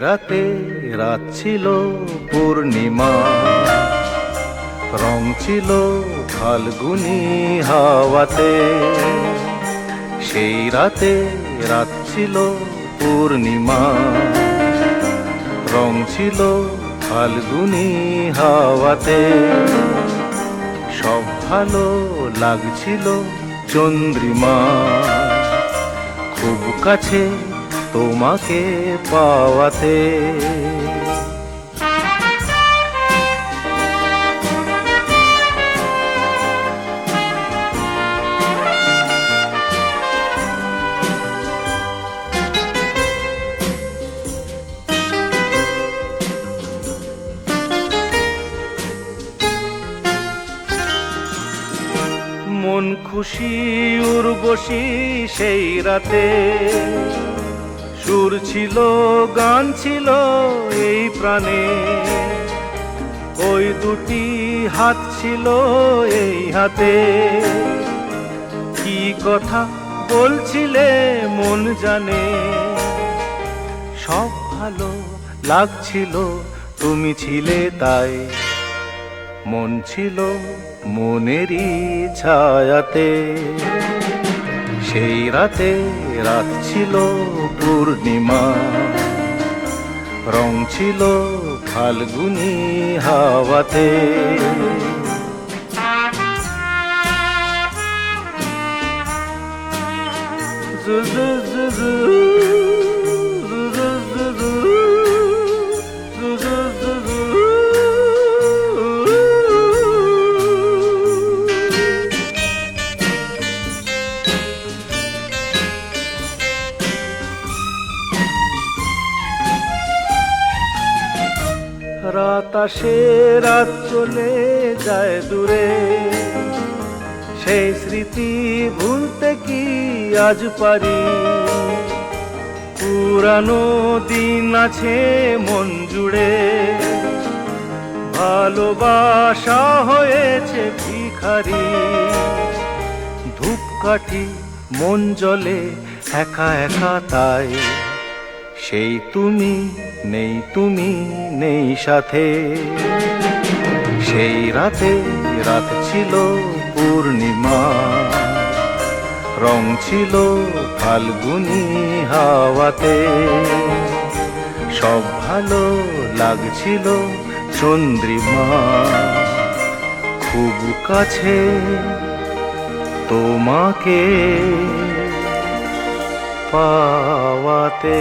রাতে রাত ছিল পূর্ণিমা, রং ছিল ফাল্গুনি হাওয়াতে। সেই রাতে রাত ছিল পূর্ণিমা, রং ছিল ফাল্গুনি হাওয়াতে। সব ভালো লাগছিল চন্দ্রিমা, খুব কাছে তোমাকে পাওয়াতে। মন খুশি উর্বশী সেই রাতে, সুর ছিল গান ছিল এই প্রাণে। ওই দুটি হাত ছিল এই হাতে, কি কথা বলছিলে মন জানে। সব ভালো লাগছিল তুমি ছিলে তাই, মন ছিল মনেরই ছায়াতে। সেই রাতে রাত ছিল পূর্ণিমা, রং ছিল ফাল্গুনি হাওয়াতে। রাত আসে রাত চলে যায় দূরে, সেই স্মৃতি ভুলতে কি আজ পারি। পুরানো দিন আছে মন জুড়ে, ভালোবাসা হয়েছে ভিখারি। ধূপকাঠি মন জ্বলে একা একা তাই, সেই তুমি নেই, তুমি নেই সাথে। সেই রাতে রাত ছিল পূর্ণিমা, রং ছিল ফাল্গুনি হাওয়াতে। সব ভালো লাগছিল চন্দ্রিমা, খুব কাছে তোমাকে পাওয়াতে।